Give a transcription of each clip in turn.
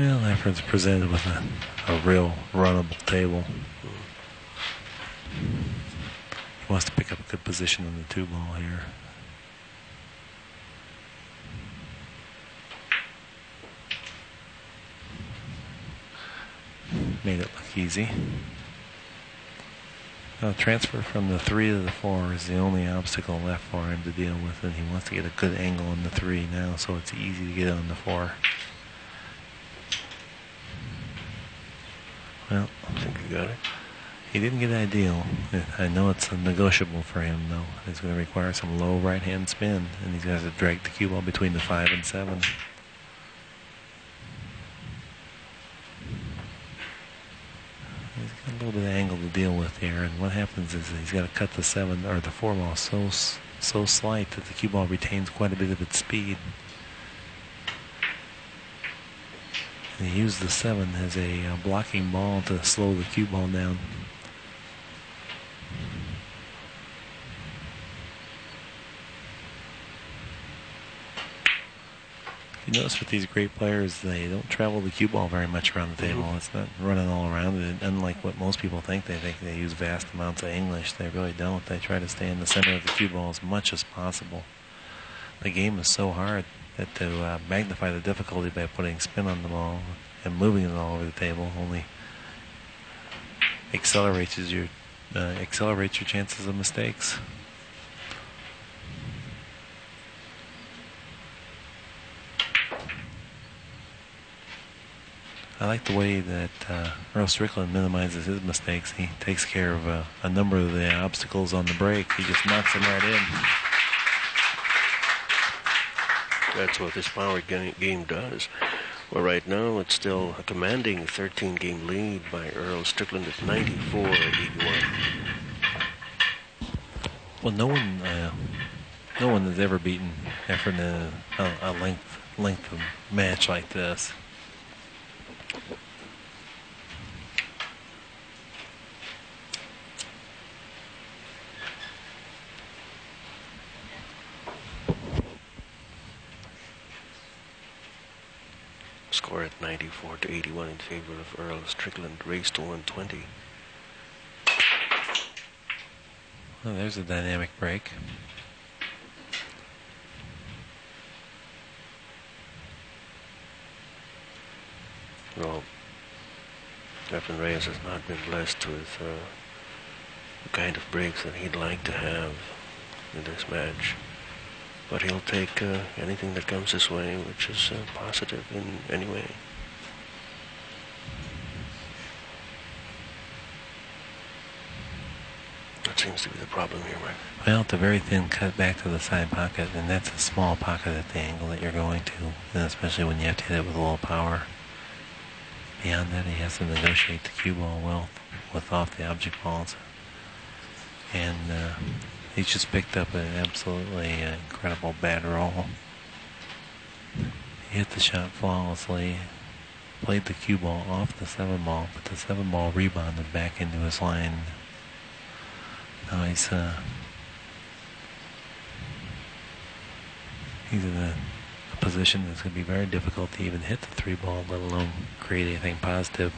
Well, Efren's presented with a real runnable table. He wants to pick up a good position on the 2-ball here. Made it look easy. Transfer from the 3 to the 4 is the only obstacle left for him to deal with, and he wants to get a good angle on the 3 now, so it's easy to get on the 4. Well, I think he got it. He didn't get ideal. I know it's negotiable for him, though. It's going to require some low right-hand spin, and he's going to have to drag the cue ball between the 5 and 7. He's got a little bit of angle to deal with here, and what happens is he's got to cut the 7 or the 4 ball so slight that the cue ball retains quite a bit of its speed. And he used the 7 as a blocking ball to slow the cue ball down. You notice with these great players, they don't travel the cue ball very much around the table. It's not running all around it. Unlike what most people think they use vast amounts of English. They really don't. They try to stay in the center of the cue ball as much as possible. The game is so hard that to magnify the difficulty by putting spin on the ball and moving it all over the table only accelerates your chances of mistakes. I like the way that Earl Strickland minimizes his mistakes. He takes care of a number of the obstacles on the break. He just knocks them right in. That's what this power game does. Well, right now it's still a commanding 13-game lead by Earl Strickland at 94-81. Well, no one has ever beaten Efren in a length of match like this. Score at 94-81 in favor of Earl Strickland. Race to 120. Well, there's a dynamic break. Well, Efren Reyes has not been blessed with the kind of breaks that he'd like to have in this match. But he'll take anything that comes his way, which is positive in any way. That seems to be the problem here, Mike. Well, it's a very thin cut back to the side pocket, and that's a small pocket at the angle that you're going to, and especially when you have to hit it with a little power. Beyond that, he has to negotiate the cue ball well with off the object balls. And he's just picked up an absolutely incredible bad roll. He hit the shot flawlessly, played the cue ball off the 7 ball, but the 7 ball rebounded back into his line. Now he's in a position that's going to be very difficult to even hit the 3 ball, let alone create anything positive.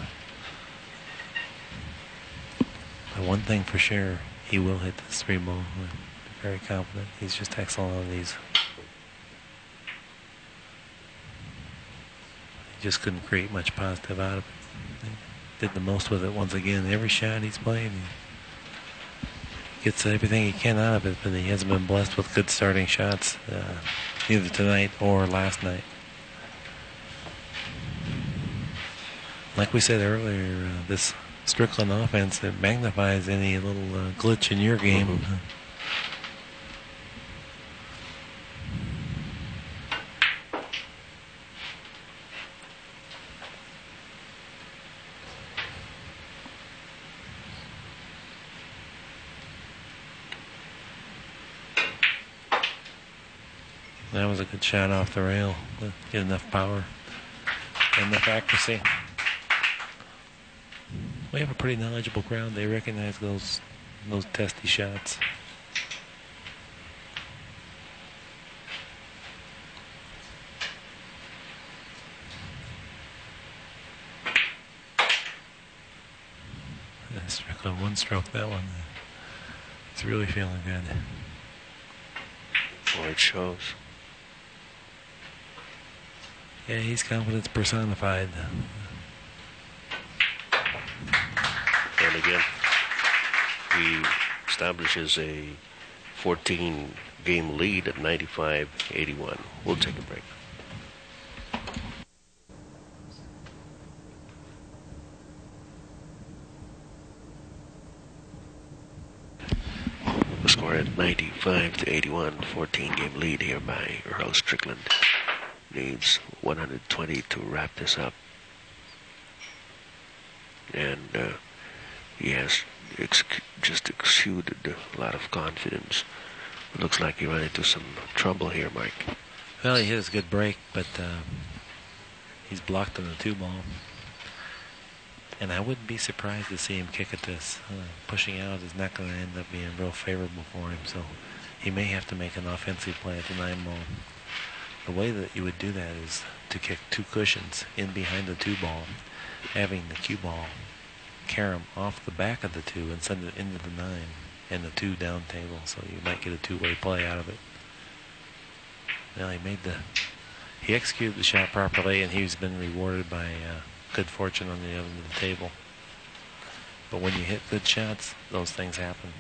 But one thing for sure, he will hit this 3 ball. I'm very confident. He's just excellent on these. He just couldn't create much positive out of it. He did the most with it once again. Every shot he's played, he gets everything he can out of it, but he hasn't been blessed with good starting shots, either tonight or last night. Like we said earlier, this Strickland offense, it magnifies any little glitch in your game. That was a good shot off the rail. Get enough power, enough accuracy. We have a pretty knowledgeable crowd. They recognize those testy shots. Strickland one stroke that one. He's really feeling good. Well, it shows. Yeah, he's confidence personified. And again, he establishes a 14-game lead at 95-81. We'll take a break. The score at 95-81, 14-game lead here by Earl Strickland. Needs 120 to wrap this up. And he has just exuded a lot of confidence. It looks like he ran into some trouble here, Mike. Well, he hit a good break, but he's blocked on the 2-ball. And I wouldn't be surprised to see him kick at this. Pushing out is not going to end up being real favorable for him, so he may have to make an offensive play at the 9-ball. The way that you would do that is to kick 2 cushions in behind the 2-ball, having the cue ball carom off the back of the 2 and send it into the 9 and the 2 down table, so you might get a 2-way play out of it. Well, he executed the shot properly, and he's been rewarded by good fortune on the other end of the table. But when you hit good shots, those things happen.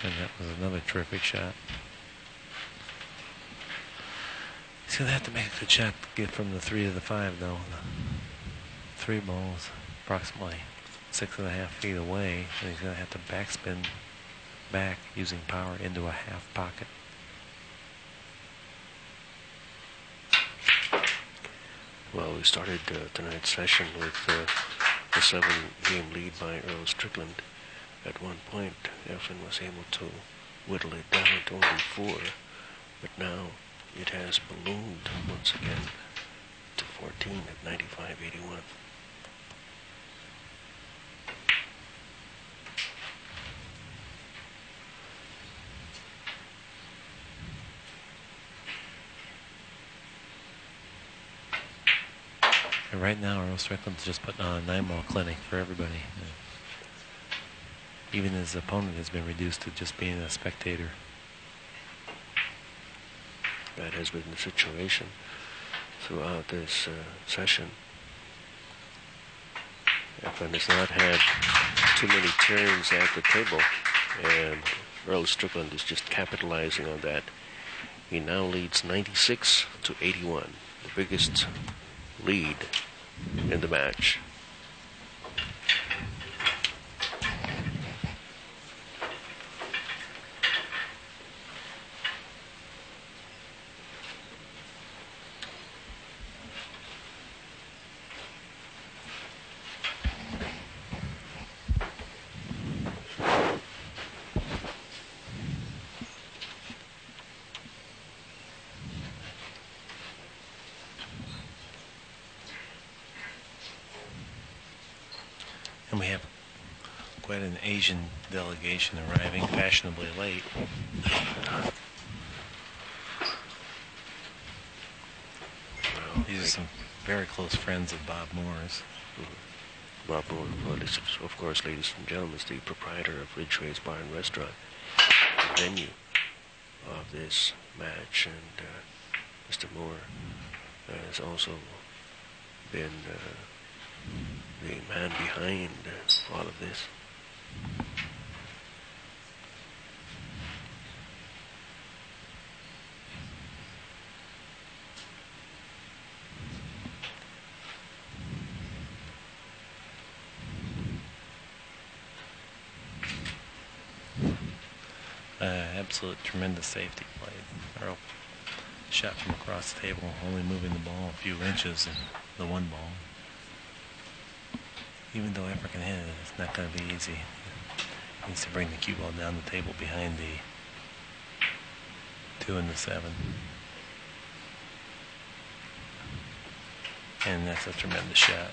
And that was another terrific shot. He's going to have to make a good shot to get from the 3 to the 5, though. The 3 balls, approximately 6.5 feet away, and he's going to have to backspin back using power into a half pocket. Well, we started tonight's session with a 7-game lead by Earl Strickland. At one point, Efren was able to whittle it down to only 4, but now it has ballooned once again to 14 at 95-81. And right now, Earl Strickland's just putting on a 9-ball clinic for everybody. Even his opponent has been reduced to just being a spectator. That has been the situation throughout this session. Efren has not had too many turns at the table, and Earl Strickland is just capitalizing on that. He now leads 96-81, the biggest lead in the match. And we have quite an Asian delegation arriving fashionably late. These are some very close friends of Bob Moore's. Bob Moore, well, is, of course, ladies and gentlemen, is the proprietor of Ridgeway's Bar and Restaurant, the venue of this match, and Mr. Moore has also been the man behind all of this. Absolute tremendous safety play. Earl shot from across the table, only moving the ball a few inches in the 1-ball. Even though Efren can hit it, it's not going to be easy. He needs to bring the cue ball down the table behind the 2 and the 7. And that's a tremendous shot.